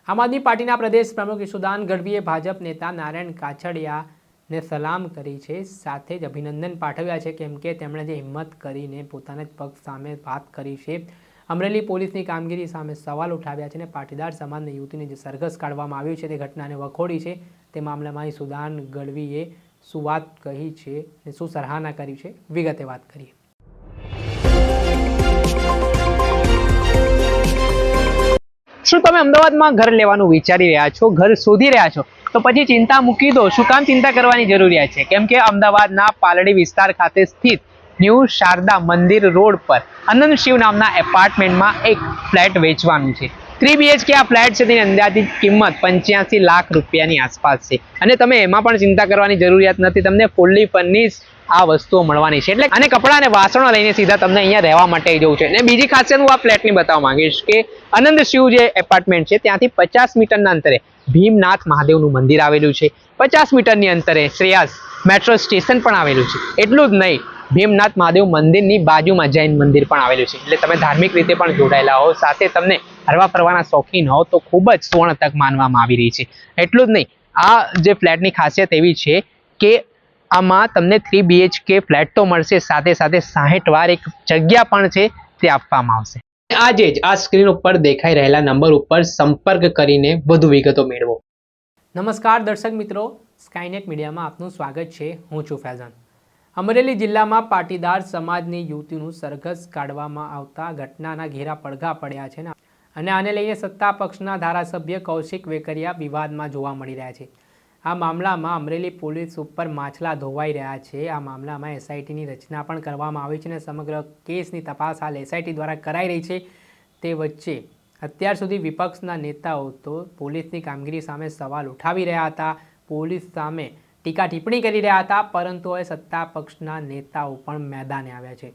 આમ આદમી પાર્ટીના પ્રદેશ પ્રમુખ ઈશુદાન ગઢવીએ ભાજપ નેતા નારાયણ કાછડિયાને સલામ કરી છે, સાથે જ અભિનંદન પાઠવ્યા છે, કેમ કે તેમણે જે હિંમત કરીને પોતાના જ પક્ષ સામે વાત કરી છે, અમરેલી પોલીસની કામગીરી સામે સવાલ ઉઠાવ્યા છે અને પાટીદાર સમાજની યુવતીને જે સરઘસ કાઢવામાં આવ્યું છે તે ઘટનાને વખોડી છે। તે મામલામાં ઈશુદાન ગઢવીએ શું વાત કહી છે અને શું સરાહના કરી છે, વિગતે વાત કરીએ। શું તમે અમદાવાદમાં ઘર લેવાનું વિચારી રહ્યા છો, ઘર શોધી રહ્યા છો, તો પછી ચિંતા મૂકી દો। શું કામ ચિંતા કરવાની જરૂરિયાત છે? કેમ કે અમદાવાદના પાલડી વિસ્તાર ખાતે સ્થિત ન્યૂ શારદા મંદિર રોડ પર આનંદ શિવ નામના એપાર્ટમેન્ટમાં એક ફ્લેટ વેચવાનું છે। 3 BHK આ ફ્લેટ છે, તેની અંદાજિત કિંમત 85 લાખ રૂપિયાની આસપાસ છે અને તમે એમાં પણ ચિંતા કરવાની જરૂરિયાત નથી, તમને ફૂલ્લી ફર્નિશ આ વસ્તુઓ મળવાની છે। એટલે અને કપડાં અને વાસણો લઈને સીધા તમને અહીંયા રહેવા માટે જવું છે। અને બીજી ખાસિયત હું આ ફ્લેટની બતાવવા માંગીશ કે આનંદ શિવ જે એપાર્ટમેન્ટ છે ત્યાંથી 50 મીટરના અંતરે ભીમનાથ મહાદેવનું મંદિર આવેલું છે। 50 મીટરની અંતરે શ્રેયાસ મેટ્રો સ્ટેશન પણ આવેલું છે। એટલું જ નહીં, ભીમનાથ મહાદેવ મંદિરની બાજુમાં જૈન મંદિર પણ આવેલું છે, એટલે તમે ધાર્મિક રીતે પણ જોડાયેલા હો, સાથે તમને હરવા ફરવાના શોખીન હો તો ખૂબ જ સુવર્ણ તક માનવામાં આવી રહી છે। એટલું જ નહીં, આ જે ફ્લેટની ખાસિયત એવી છે કે આમાં તમને 3 BHK ફ્લેટ તો મળશે, સાથે સાથે 60 વાર એક જગ્યા પણ છે તે આપવામાં આવશે। આજે જ આ સ્ક્રીન ઉપર દેખાઈ રહેલા નંબર ઉપર સંપર્ક કરીને વધુ વિગતો મેળવો। નમસ્કાર દર્શક મિત્રો, સ્કાયનેટ મીડિયામાં આપનું સ્વાગત છે। હું છું ફૈઝાન। અમરેલી જિલ્લામાં પાટીદાર સમાજની યુવતીનું સરઘસ કાઢવામાં આવતા ઘટનાના ઘેરા પડઘા પડ્યા છે અને આને લઈને સત્તા પક્ષના ધારાસભ્ય કૌશિક વેકરિયા વિવાદમાં જોવા મળી રહ્યા છે। આ મામલામાં અમરેલી પોલીસ ઉપર માછલા ધોવાઈ રહ્યા છે। આ મામલામાં SITની રચના પણ કરવામાં આવી છે અને સમગ્ર કેસની તપાસ હાલ SIT દ્વારા કરાઈ રહી છે। તે વચ્ચે અત્યાર સુધી વિપક્ષના નેતાઓ તો પોલીસની કામગીરી સામે સવાલ ઉઠાવી રહ્યા હતા, પોલીસ સામે ટીકા ટિપ્પણી કરી રહ્યા હતા, પરંતુ હવે સત્તા પક્ષના નેતાઓ પણ મેદાને આવ્યા છે।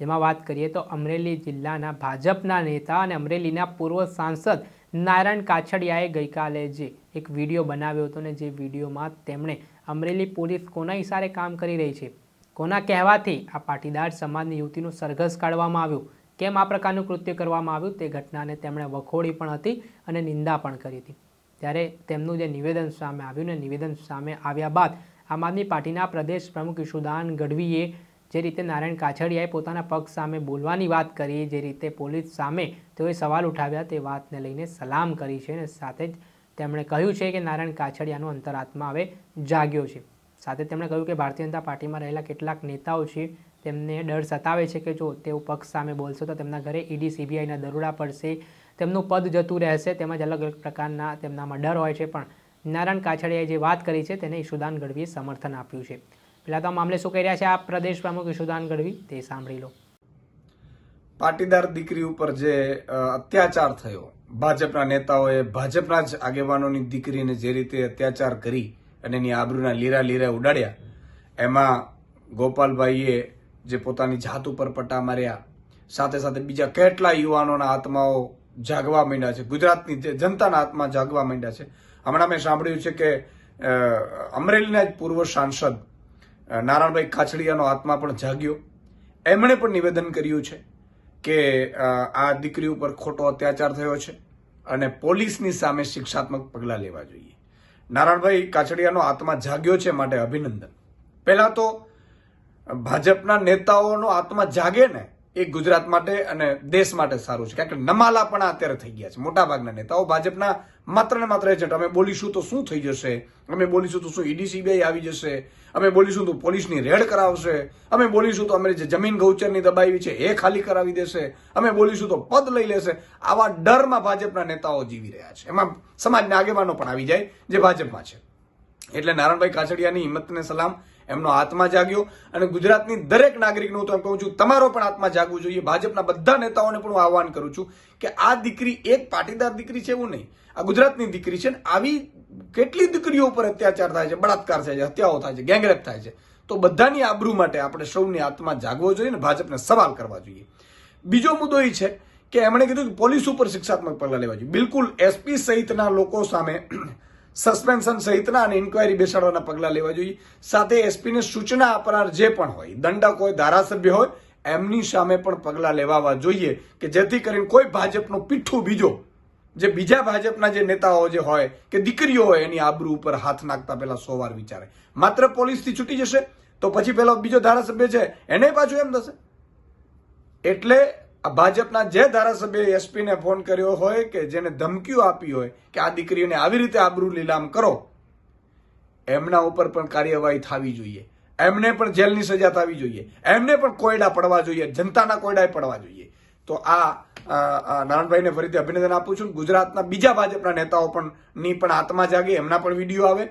જેમાં વાત કરીએ તો અમરેલી જિલ્લાના ભાજપના નેતા અને અમરેલીના પૂર્વ સાંસદ નારાયણ કાછડિયાએ ગઈકાલે જે એક વિડીયો બનાવ્યો હતો ને જે વિડીયોમાં તેમણે અમરેલી પોલીસ કોના ઇશારે કામ કરી રહી છે, કોના કહેવાથી આ પાટીદાર સમાજની યુવતીનું સરઘસ કાઢવામાં આવ્યું, કેમ આ પ્રકારનું કૃત્ય કરવામાં આવ્યું, તે ઘટનાને તેમણે વખોડી પણ હતી અને નિંદા પણ કરી હતી। ત્યારે તેમનું જે નિવેદન સામે આવ્યું ને નિવેદન સામે આવ્યા બાદ આમ આદમી પાર્ટીના પ્રદેશ પ્રમુખ ઈશુદાન ગઢવીએ જે રીતે નારાયણ કાછડિયાએ પોતાના પક્ષ સામે બોલવાની વાત કરી, જે રીતે પોલીસ સામે તેઓએ સવાલ ઉઠાવ્યા, તે વાતને લઈને સલામ કરી છે અને સાથે જ તેમણે કહ્યું છે કે નારાયણ કાછડિયાનો અંતરાત્મા હવે જાગ્યો છે। સાથે તેમણે કહ્યું કે ભારતીય જનતા પાર્ટીમાં રહેલા કેટલાક નેતાઓ છે તેમને ડર સતાવે છે કે જો તેઓ પક્ષ સામે બોલશે તો તેમના ઘરે ED CBIના દરોડા પડશે, તેમનું પદ જતું રહેશે, તેમજ અલગ અલગ પ્રકારના તેમનામાં ડર હોય છે। પણ નારાયણ કાછડિયાએ જે વાત કરી છે તેને ઈશુદાન ગઢવીએ સમર્થન આપ્યું છે। પહેલાં તો આ મામલે શું કહી રહ્યા છે આ પ્રદેશ પ્રમુખ ઈશુદાન ગઢવી, તે સાંભળી લો। પાટીદાર દીકરી ઉપર જે અત્યાચાર થયો, ભાજપના નેતાઓએ ભાજપના જ આગેવાનોની દીકરીને જે રીતે અત્યાચાર કરી અને એની આબરૂના લીરા ઉડાડ્યા, એમાં ગોપાલભાઈએ જે પોતાની જાત ઉપર પટ્ટા માર્યા, સાથે સાથે બીજા કેટલા યુવાનોના આત્માઓ જાગવા માંડ્યા છે, ગુજરાતની જનતાના આત્મા જાગવા માંડ્યા છે। હમણાં મેં સાંભળ્યું છે કે અમરેલીના જ પૂર્વ સાંસદ નારાયણભાઈ કાછડિયાનો આત્મા પણ જાગ્યો, એમણે પણ નિવેદન કર્યું છે કે આ દીકરી ઉપર ખોટો અત્યાચાર થયો છે અને પોલીસની સામે શિક્ષાત્મક પગલાં લેવા જોઈએ। નારાયણભાઈ કાછડિયાનો આત્મા જાગ્યો છે, માટે અભિનંદન। પહેલા તો ભાજપના નેતાઓનો આત્મા જાગે ને એ ગુજરાત માટે અને દેશ માટે સારું છે, કારણ કે નમાલા પણ અત્યારે થઈ ગયા છે। મોટાભાગના નેતાઓ ભાજપના માત્ર ને માત્ર એ છે, અમે બોલીશું તો શું થઈ જશે, અમે બોલીશું તો શું ED CBI આવી જશે, અમે બોલીશું તો પોલીસની રેડ કરાવશે, અમે બોલીશું તો અમારી જે જમીન ગૌચરની દબાવી છે એ ખાલી કરાવી દેશે, અમે બોલીશું તો પદ લઈ લેશે। આવા ડરમાં ભાજપના નેતાઓ જીવી રહ્યા છે, એમાં સમાજના આગેવાનો પણ આવી જાય જે ભાજપમાં છે। એટલે નારાયણભાઈ કાછડિયાની હિંમતને સલામ, એમનો આત્મા જાગ્યો અને ગુજરાતની દરેક નાગરિકનું તો એમ કહું છું તમારો પણ આત્મા જાગવું જોઈએ। ભાજપના બધા નેતાઓને પણ હું આહવાન કરું છું કે આ દીકરી એક પાટીદાર દીકરી છે એવું નહીં, આ ગુજરાતની દીકરી છે ને આવી કેટલી દીકરીઓ ઉપર અત્યાચાર થાય છે, બળાત્કાર થાય છે, હત્યાઓ થાય છે, ગેંગરેપ થાય છે, તો બધાની આબરૂ માટે આપણે સૌની આત્મા જાગવો જોઈએ ને ભાજપને સવાલ કરવા જોઈએ। બીજો મુદ્દો એ છે કે એમણે કીધું કે પોલીસ ઉપર શિક્ષાત્મક પગલાં લેવા જોઈએ। બિલકુલ SP સહિતના લોકો સામે સસ્પેન્શન સહિતના અને ઇન્ક્વાયરી બેસાડવાના પગલાં લેવા જોઈએ। સાથે SPને સૂચના આપનાર જે પણ હોય, દંડક હોય, ધારાસભ્ય હોય, એમની સામે પણ પગલાં લેવા જોઈએ કે જેથી કરીને કોઈ ભાજપનો પીઠું બીજો જે બીજા ભાજપના જે નેતાઓ જે હોય કે દીકરીઓ હોય એની આબરૂ ઉપર હાથ નાખતા પહેલા 100 વાર વિચારે. માત્ર પોલીસથી છૂટી જશે તો પછી પેલો બીજો ધારાસભ્ય છે એને પાછું એમ થશે. એટલે આ ભાજપના જે ધારાસભ્ય એસપીને ફોન કર્યો હોય કે જેને ધમકીઓ આપી હોય કે આ દીકરીઓને આવી રીતે આબરૂ લીલામ કરો, એમના ઉપર પણ કાર્યવાહી થવી જોઈએ, એમને પણ જેલની સજા થવી જોઈએ, એમને પણ કોયડા પડવા જોઈએ, જનતાના કોયડા પડવા જોઈએ. તો આ નારાયણભાઈને ફરીથી અભિનંદન આપું છું. ગુજરાતના બીજા ભાજપના નેતાઓ પણ પણ આત્મા જાગે, એમના પણ વિડીયો આવે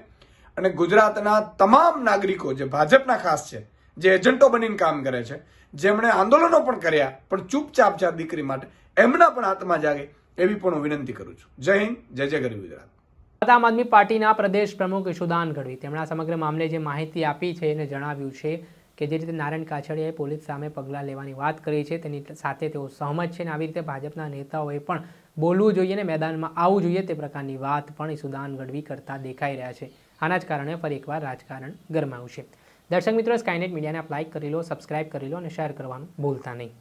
અને ગુજરાતના તમામ નાગરિકો જે ભાજપના ખાસ છે, જે એજન્ટો બનીને કામ કરે છે, જેમણે આંદોલનો પણ કર્યા પણ ચૂપચાપ છે આ દીકરી માટે, એમના પણ આત્મા જાગે એવી પણ હું વિનંતી કરું છું. જય હિન્દ, જય જય ગરવી ગુજરાત. આમ આદમી પાર્ટીના પ્રદેશ પ્રમુખ ઈશુદાન ગઢવી તેમણે સમગ્ર મામલે જે માહિતી આપી છે એને જણાવ્યું છે કે જે રીતે નારાયણ કાછડિયાએ પોલીસ સામે પગલાં લેવાની વાત કરી છે તેની સાથે તેઓ સહમત છે અને આવી રીતે ભાજપના નેતાઓએ પણ બોલવું જોઈએ અને મેદાનમાં આવવું જોઈએ તે પ્રકારની વાત પણ ઈશુદાન ગઢવી કરતા દેખાઈ રહ્યા છે. આના જ કારણે ફરી એકવાર રાજકારણ ગરમાયું છે. દર્શક મિત્રો, સ્કાયનેટ મીડિયાને આપ લાઇક કરી લો, સબસ્ક્રાઇબ કરી લો અને શેર કરવાનું ભૂલતા નહીં.